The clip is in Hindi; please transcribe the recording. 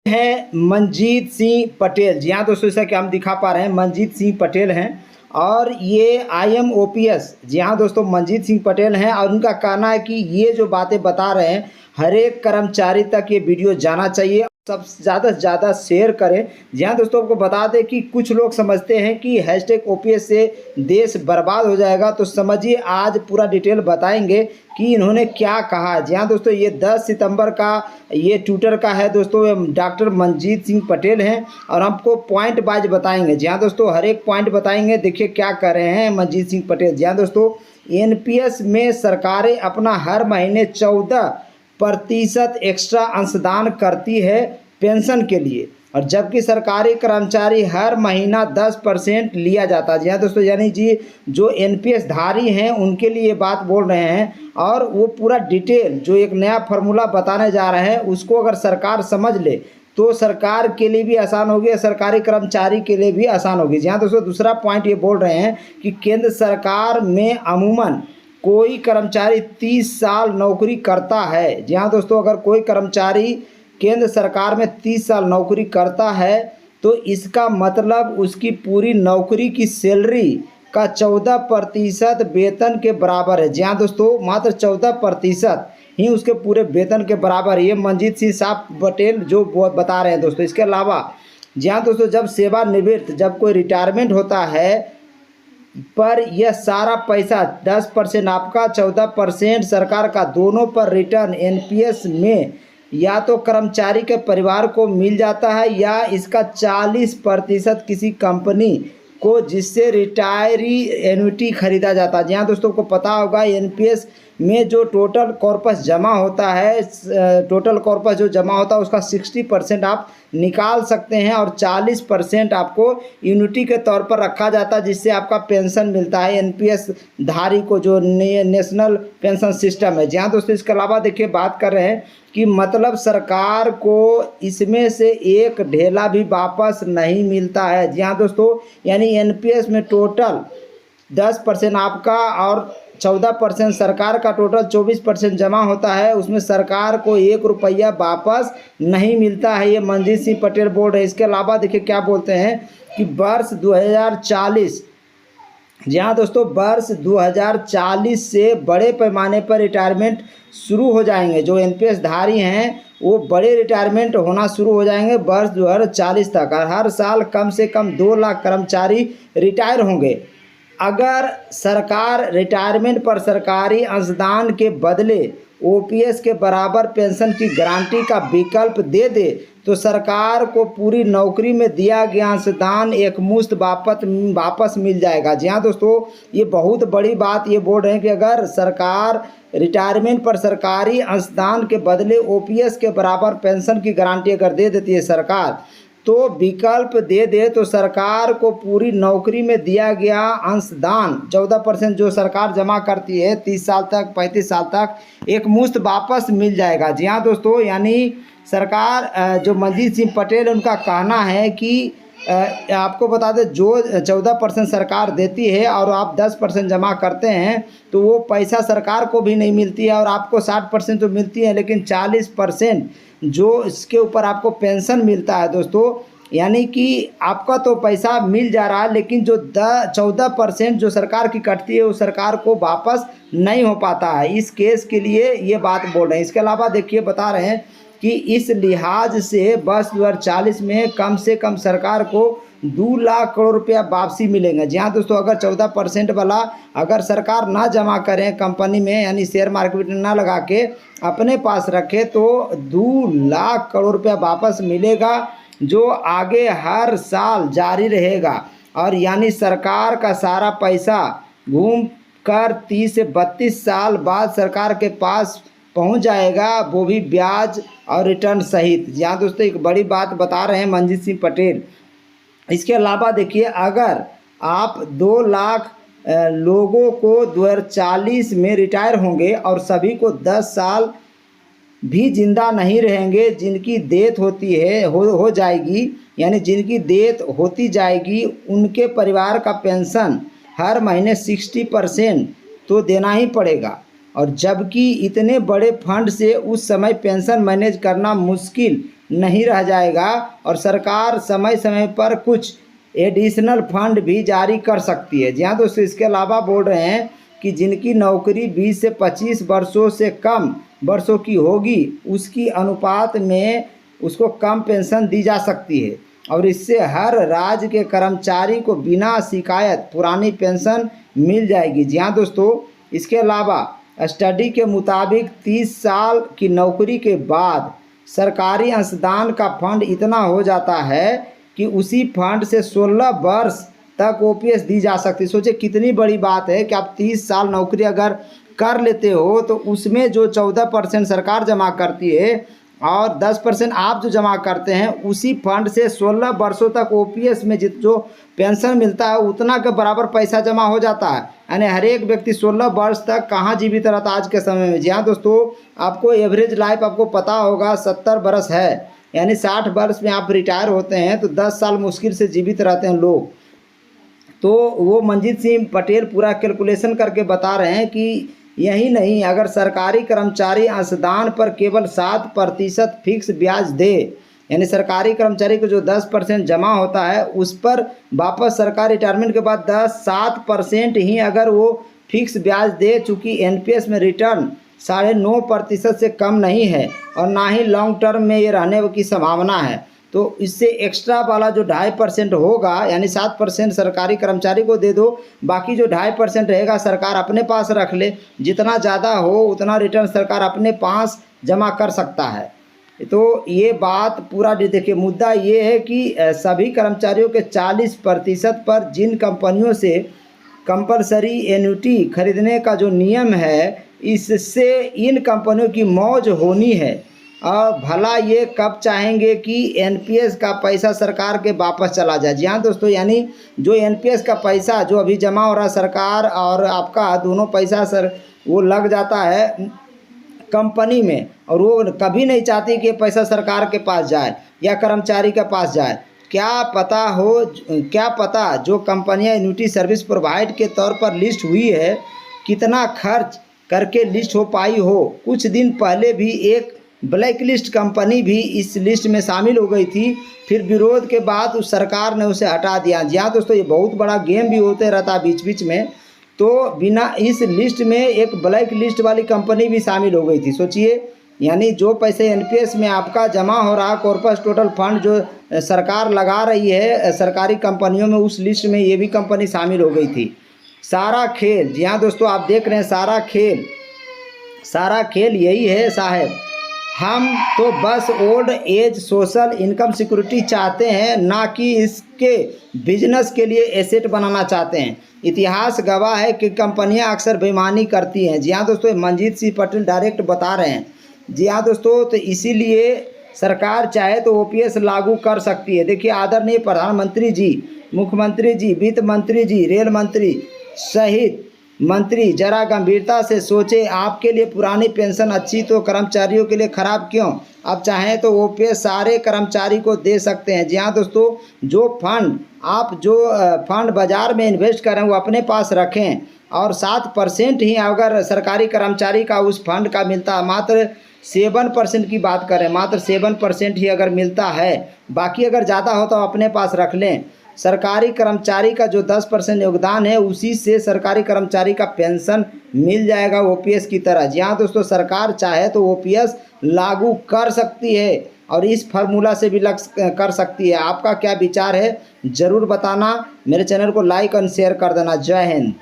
है मंजीत सिंह पटेल। जी हाँ दोस्तों, जैसा कि हम दिखा पा रहे हैं मंजीत सिंह पटेल हैं और ये IMOPS। जी हाँ दोस्तों, मंजीत सिंह पटेल हैं और उनका कहना है कि ये जो बातें बता रहे हैं हर एक कर्मचारी तक ये वीडियो जाना चाहिए, सब ज़्यादा से ज़्यादा शेयर करें। जी हाँ दोस्तों, आपको बता दें कि कुछ लोग समझते हैं कि #OPS से देश बर्बाद हो जाएगा, तो समझिए आज पूरा डिटेल बताएंगे कि इन्होंने क्या कहा। जी हाँ दोस्तों, ये 10 सितंबर का ये ट्विटर का है दोस्तों। डॉक्टर मंजीत सिंह पटेल हैं और आपको पॉइंट वाइज बताएंगे। जी हाँ दोस्तों, हर एक पॉइंट बताएंगे। देखिए क्या कर रहे हैं मंजीत सिंह पटेल। जी हाँ दोस्तों, NPS में सरकारें अपना हर महीने 14% एक्स्ट्रा अंशदान करती है पेंशन के लिए, और जबकि सरकारी कर्मचारी हर महीना 10% लिया जाता है। जी हाँ दोस्तों, यानी जी जो NPS धारी हैं उनके लिए ये बात बोल रहे हैं और वो पूरा डिटेल जो एक नया फार्मूला बताने जा रहे हैं उसको अगर सरकार समझ ले तो सरकार के लिए भी आसान होगी, सरकारी कर्मचारी के लिए भी आसान होगी। जी हाँ दोस्तों, दूसरा पॉइंट ये बोल रहे हैं कि केंद्र सरकार में अमूमन कोई कर्मचारी 30 साल नौकरी करता है। जी हाँ दोस्तों, अगर कोई कर्मचारी केंद्र सरकार में 30 साल नौकरी करता है तो इसका मतलब उसकी पूरी नौकरी की सैलरी का 14% वेतन के बराबर है। जी हाँ दोस्तों, मात्र 14% ही उसके पूरे वेतन के बराबर है। ये मंजीत सिंह साहब पटेल जो बता रहे हैं दोस्तों। इसके अलावा जी हाँ दोस्तों, जब सेवानिवृत्त जब कोई रिटायरमेंट होता है पर यह सारा पैसा 10% आपका, 14% सरकार का, दोनों पर रिटर्न NPS में या तो कर्मचारी के परिवार को मिल जाता है या इसका 40% किसी कंपनी को जिससे रिटायरी एन्युटी खरीदा जाता है। जी हाँ दोस्तों, को पता होगा NPS में जो टोटल कॉर्पस जमा होता है, टोटल कॉर्पस जो जमा होता है उसका 60% आप निकाल सकते हैं और 40% आपको यूनिटी के तौर पर रखा जाता है, जिससे आपका पेंशन मिलता है NPS धारी को, जो नेशनल पेंशन सिस्टम है। जी हाँ दोस्तों, इसके अलावा देखिए बात कर रहे हैं कि मतलब सरकार को इसमें से एक ढेला भी वापस नहीं मिलता है। जी हाँ दोस्तों, यानी NPS में टोटल 10% आपका और 14% सरकार का, टोटल 24% जमा होता है। उसमें सरकार को 1 रुपया वापस नहीं मिलता है। ये मंजीत सिंह पटेल बोल रहे हैं। इसके अलावा देखिए क्या बोलते हैं कि वर्ष 2040, जी हाँ दोस्तों, वर्ष 2040 से बड़े पैमाने पर रिटायरमेंट शुरू हो जाएंगे। जो NPS धारी हैं वो बड़े रिटायरमेंट होना शुरू हो जाएंगे वर्ष 2040 तक, और हर साल कम से कम 2 लाख कर्मचारी रिटायर होंगे। अगर सरकार रिटायरमेंट पर सरकारी अंशदान के बदले OPS के बराबर पेंशन की गारंटी का विकल्प दे दे तो सरकार को पूरी नौकरी में दिया गया अंशदान एकमुश्त वापस मिल जाएगा। जी हाँ दोस्तों, ये बहुत बड़ी बात ये बोल रहे हैं कि अगर सरकार रिटायरमेंट पर सरकारी अंशदान के बदले OPS के बराबर पेंशन की गारंटी अगर दे देती है सरकार, तो विकल्प दे दे तो सरकार को पूरी नौकरी में दिया गया अंशदान 14% जो सरकार जमा करती है 30 साल तक, 35 साल तक, एक मुश्त वापस मिल जाएगा। जी हाँ दोस्तों, यानी सरकार जो मंजीत सिंह पटेल उनका कहना है कि आपको बता दें जो 14% सरकार देती है और आप 10% जमा करते हैं तो वो पैसा सरकार को भी नहीं मिलती है और आपको 60% तो मिलती है, लेकिन 40% जो इसके ऊपर आपको पेंशन मिलता है दोस्तों, यानी कि आपका तो पैसा मिल जा रहा है लेकिन जो 14% जो सरकार की कटती है वो सरकार को वापस नहीं हो पाता है। इस केस के लिए ये बात बोल रहे हैं। इसके अलावा देखिए बता रहे हैं कि इस लिहाज से वर्ष 2040 में कम से कम सरकार को 2 लाख करोड़ रुपया वापसी मिलेंगे। जी हाँ दोस्तों, अगर 14% वाला अगर सरकार ना जमा करें कंपनी में, यानी शेयर मार्केट में ना लगा के अपने पास रखे, तो 2 लाख करोड़ रुपया वापस मिलेगा जो आगे हर साल जारी रहेगा। और यानी सरकार का सारा पैसा घूम कर 30 से 32 साल बाद सरकार के पास पहुंच जाएगा, वो भी ब्याज और रिटर्न सहित। जी हाँ दोस्तों, एक बड़ी बात बता रहे हैं मंजीत सिंह पटेल। इसके अलावा देखिए अगर आप 2 लाख लोगों को 2040 में रिटायर होंगे और सभी को 10 साल भी जिंदा नहीं रहेंगे, जिनकी डेथ होती है हो जाएगी, यानी जिनकी डेथ होती जाएगी उनके परिवार का पेंशन हर महीने 60% तो देना ही पड़ेगा। और जबकि इतने बड़े फंड से उस समय पेंशन मैनेज करना मुश्किल नहीं रह जाएगा और सरकार समय समय पर कुछ एडिशनल फंड भी जारी कर सकती है। जी हाँ दोस्तों, इसके अलावा बोल रहे हैं कि जिनकी नौकरी 20 से 25 वर्षों से कम वर्षों की होगी उसकी अनुपात में उसको कम पेंशन दी जा सकती है और इससे हर राज्य के कर्मचारी को बिना शिकायत पुरानी पेंशन मिल जाएगी। जी हाँ दोस्तों, इसके अलावा स्टडी के मुताबिक 30 साल की नौकरी के बाद सरकारी अंशदान का फंड इतना हो जाता है कि उसी फंड से 16 वर्ष तक ओपीएस दी जा सकती है। सोचिए कितनी बड़ी बात है कि आप 30 साल नौकरी अगर कर लेते हो तो उसमें जो 14% सरकार जमा करती है और 10% आप जो जमा करते हैं उसी फंड से 16 वर्षों तक ओपीएस में जो पेंशन मिलता है उतना के बराबर पैसा जमा हो जाता है। यानी हर एक व्यक्ति 16 वर्ष तक कहाँ जीवित रहता आज के समय में। जी हाँ दोस्तों, आपको एवरेज लाइफ आपको पता होगा 70 वर्ष है, यानी 60 वर्ष में आप रिटायर होते हैं तो 10 साल मुश्किल से जीवित रहते हैं लोग। तो वो मंजीत सिंह पटेल पूरा कैलकुलेशन करके बता रहे हैं कि यही नहीं, अगर सरकारी कर्मचारी अंशदान पर केवल 7% फिक्स ब्याज दे, यानी सरकारी कर्मचारी को जो 10% जमा होता है उस पर वापस सरकार रिटायरमेंट के बाद 7% ही अगर वो फिक्स ब्याज दे, चूँकि एनपीएस में रिटर्न 9.5% से कम नहीं है और ना ही लॉन्ग टर्म में ये रहने की संभावना है, तो इससे एक्स्ट्रा वाला जो 2.5% होगा, यानी 7% सरकारी कर्मचारी को दे दो, बाकी जो 2.5% रहेगा सरकार अपने पास रख ले। जितना ज़्यादा हो उतना रिटर्न सरकार अपने पास जमा कर सकता है। तो ये बात पूरा देखिए, मुद्दा ये है कि सभी कर्मचारियों के 40% पर जिन कंपनियों से कंपलसरी एन्युटी खरीदने का जो नियम है, इससे इन कंपनियों की मौज होनी है। और भला ये कब चाहेंगे कि एनपीएस का पैसा सरकार के वापस चला जाए। जी हाँ दोस्तों, यानी जो एनपीएस का पैसा जो अभी जमा हो रहा है सरकार और आपका दोनों पैसा वो लग जाता है कंपनी में और वो कभी नहीं चाहती कि पैसा सरकार के पास जाए या कर्मचारी के पास जाए। क्या पता जो कंपनियां एन्युटी सर्विस प्रोवाइड के तौर पर लिस्ट हुई है कितना खर्च करके लिस्ट हो पाई हो। कुछ दिन पहले भी एक ब्लैक लिस्ट कंपनी भी इस लिस्ट में शामिल हो गई थी, फिर विरोध के बाद उस सरकार ने उसे हटा दिया। जी हाँ दोस्तों, ये बहुत बड़ा गेम भी होते रहता है बीच बीच में। तो बिना इस लिस्ट में एक ब्लैक लिस्ट वाली कंपनी भी शामिल हो गई थी। सोचिए, यानी जो पैसे एनपीएस में आपका जमा हो रहा कॉर्पस टोटल फंड जो सरकार लगा रही है सरकारी कंपनियों में, उस लिस्ट में ये भी कंपनी शामिल हो गई थी। सारा खेल, जी हाँ दोस्तों, आप देख रहे हैं सारा खेल यही है साहब। हम तो बस old age social income security चाहते हैं, ना कि इसके बिजनेस के लिए एसेट बनाना चाहते हैं। इतिहास गवाह है कि कंपनियां अक्सर बेईमानी करती हैं। जी हाँ दोस्तों, मंजीत सिंह पटेल डायरेक्ट बता रहे हैं। जी हाँ दोस्तों, तो इसीलिए सरकार चाहे तो ओपीएस लागू कर सकती है। देखिए, आदरणीय प्रधानमंत्री जी, मुख्यमंत्री जी, वित्त मंत्री जी, रेल मंत्री सहित मंत्री जरा गंभीरता से सोचे। आपके लिए पुरानी पेंशन अच्छी तो कर्मचारियों के लिए खराब क्यों? आप चाहें तो ओपीएस सारे कर्मचारी को दे सकते हैं। जी हाँ दोस्तों, जो फंड बाजार में इन्वेस्ट करें वो अपने पास रखें और 7% ही अगर सरकारी कर्मचारी का उस फंड का मिलता है, मात्र 7% की बात करें, मात्र 7% ही अगर मिलता है, बाकी अगर ज़्यादा हो तो अपने पास रख लें। सरकारी कर्मचारी का जो 10% योगदान है उसी से सरकारी कर्मचारी का पेंशन मिल जाएगा ओपीएस की तरह। जी हाँ दोस्तों, सरकार चाहे तो ओपीएस लागू कर सकती है और इस फार्मूला से भी कर सकती है। आपका क्या विचार है ज़रूर बताना। मेरे चैनल को लाइक और शेयर कर देना। जय हिंद।